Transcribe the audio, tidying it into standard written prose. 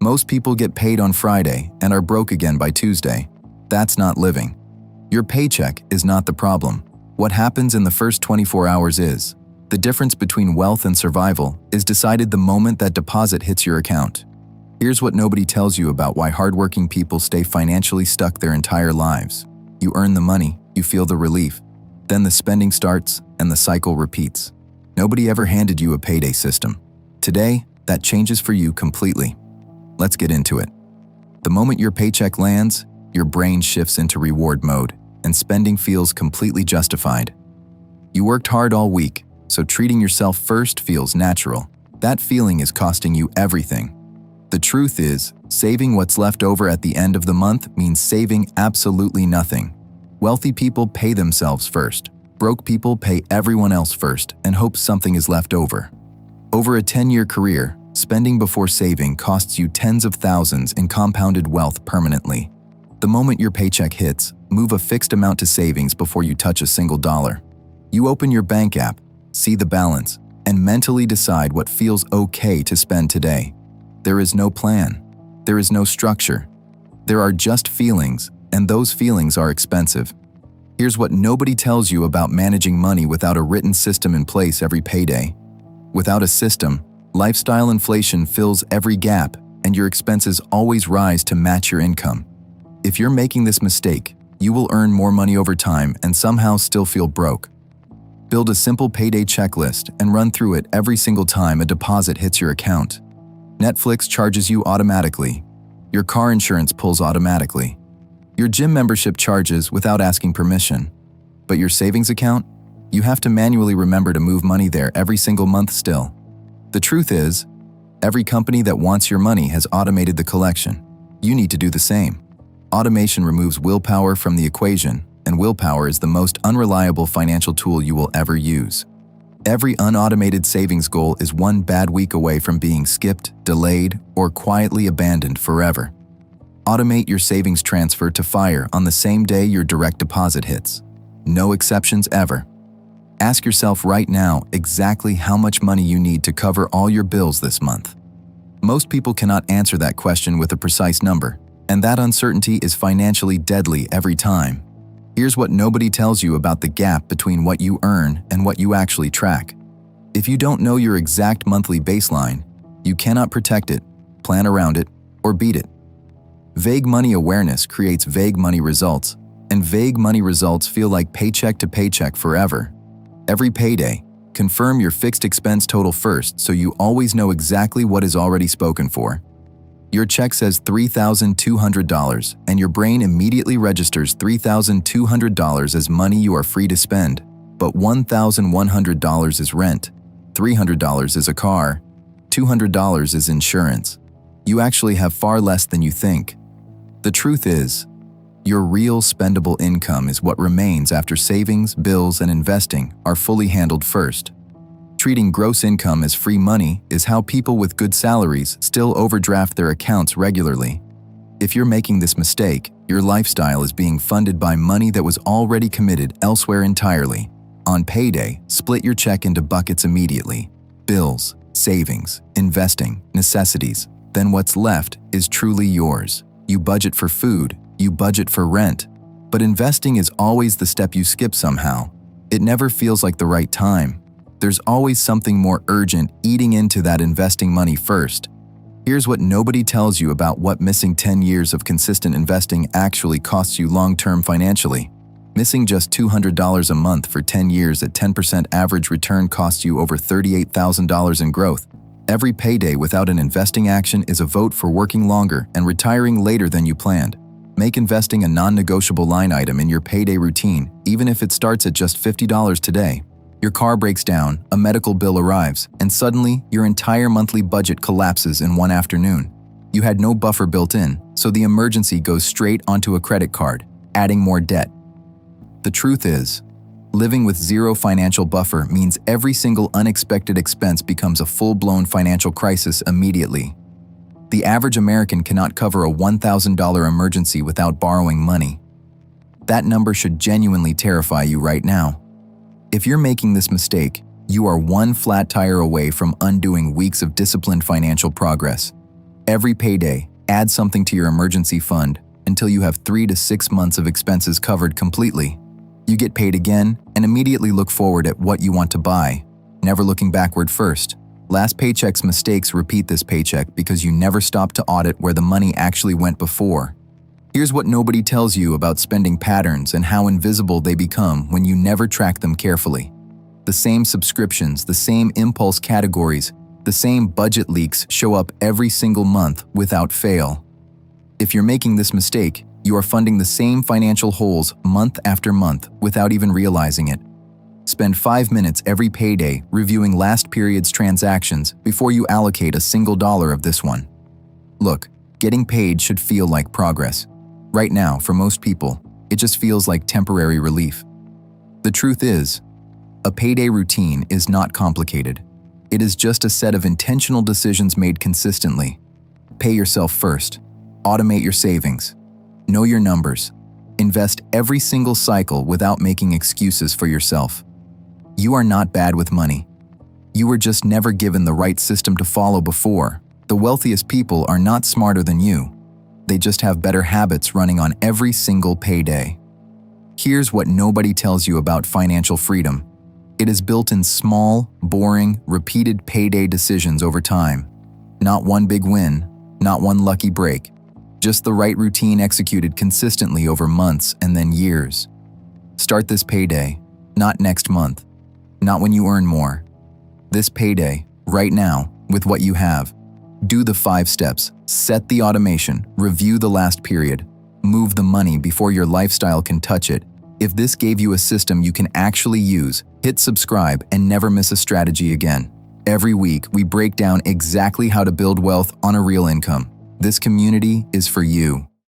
Most people get paid on Friday and are broke again by Tuesday. That's not living. Your paycheck is not the problem. What happens in the first 24 hours is. The difference between wealth and survival is decided the moment that deposit hits your account. Here's what nobody tells you about why hardworking people stay financially stuck their entire lives. You earn the money, you feel the relief. Then the spending starts and the cycle repeats. Nobody ever handed you a payday system. Today, that changes for you completely. Let's get into it. The moment your paycheck lands, your brain shifts into reward mode, and spending feels completely justified. You worked hard all week, so treating yourself first feels natural. That feeling is costing you everything. The truth is, saving what's left over at the end of the month means saving absolutely nothing. Wealthy people pay themselves first. Broke people pay everyone else first and hope something is left over. Over a 10-year career, spending before saving costs you tens of thousands in compounded wealth permanently. The moment your paycheck hits, move a fixed amount to savings before you touch a single dollar. You open your bank app, see the balance, and mentally decide what feels okay to spend today. There is no plan. There is no structure. There are just feelings, and those feelings are expensive. Here's what nobody tells you about managing money without a written system in place every payday. Without a system, lifestyle inflation fills every gap, and your expenses always rise to match your income. If you're making this mistake, you will earn more money over time and somehow still feel broke. Build a simple payday checklist and run through it every single time a deposit hits your account. Netflix charges you automatically. Your car insurance pulls automatically. Your gym membership charges without asking permission. But your savings account? You have to manually remember to move money there every single month still. The truth is, every company that wants your money has automated the collection. You need to do the same. Automation removes willpower from the equation, and willpower is the most unreliable financial tool you will ever use. Every unautomated savings goal is one bad week away from being skipped, delayed, or quietly abandoned forever. Automate your savings transfer to FIRE on the same day your direct deposit hits. No exceptions ever. Ask yourself right now exactly how much money you need to cover all your bills this month. Most people cannot answer that question with a precise number, and that uncertainty is financially deadly every time. Here's what nobody tells you about the gap between what you earn and what you actually track. If you don't know your exact monthly baseline, you cannot protect it, plan around it, or beat it. Vague money awareness creates vague money results, and vague money results feel like paycheck to paycheck forever. Every payday, confirm your fixed expense total first so you always know exactly what is already spoken for. Your check says $3,200, and your brain immediately registers $3,200 as money you are free to spend. But $1,100 is rent, $300 is a car, $200 is insurance. You actually have far less than you think. The truth is, your real spendable income is what remains after savings, bills, and investing are fully handled first. Treating gross income as free money is how people with good salaries still overdraft their accounts regularly. If you're making this mistake, your lifestyle is being funded by money that was already committed elsewhere entirely. On payday, split your check into buckets immediately. Bills, savings, investing, necessities. Then what's left is truly yours. You budget for food, you budget for rent. But investing is always the step you skip somehow. It never feels like the right time. There's always something more urgent eating into that investing money first. Here's what nobody tells you about what missing 10 years of consistent investing actually costs you long-term financially. Missing just $200 a month for 10 years at 10% average return costs you over $38,000 in growth. Every payday without an investing action is a vote for working longer and retiring later than you planned. Make investing a non-negotiable line item in your payday routine, even if it starts at just $50 today. Your car breaks down, a medical bill arrives, and suddenly your entire monthly budget collapses in one afternoon. You had no buffer built in, so the emergency goes straight onto a credit card, adding more debt. The truth is, living with zero financial buffer means every single unexpected expense becomes a full-blown financial crisis immediately. The average American cannot cover a $1,000 emergency without borrowing money. That number should genuinely terrify you right now. If you're making this mistake, you are one flat tire away from undoing weeks of disciplined financial progress. Every payday, add something to your emergency fund until you have 3 to 6 months of expenses covered completely. You get paid again and immediately look forward at what you want to buy, never looking backward first. Last paycheck's mistakes repeat this paycheck because you never stop to audit where the money actually went before. Here's what nobody tells you about spending patterns and how invisible they become when you never track them carefully. The same subscriptions, the same impulse categories, the same budget leaks show up every single month without fail. If you're making this mistake, you are funding the same financial holes month after month without even realizing it. Spend 5 minutes every payday reviewing last period's transactions before you allocate a single dollar of this one. Look, getting paid should feel like progress. Right now, for most people, it just feels like temporary relief. The truth is, a payday routine is not complicated. It is just a set of intentional decisions made consistently. Pay yourself first. Automate your savings. Know your numbers. Invest every single cycle without making excuses for yourself. You are not bad with money. You were just never given the right system to follow before. The wealthiest people are not smarter than you. They just have better habits running on every single payday. Here's what nobody tells you about financial freedom. It is built in small, boring, repeated payday decisions over time. Not one big win, not one lucky break. Just the right routine executed consistently over months and then years. Start this payday, not next month, not when you earn more. This payday, right now, with what you have. Do the 5 steps, set the automation, review the last period, move the money before your lifestyle can touch it. If this gave you a system you can actually use, hit subscribe and never miss a strategy again. Every week, we break down exactly how to build wealth on a real income. This community is for you.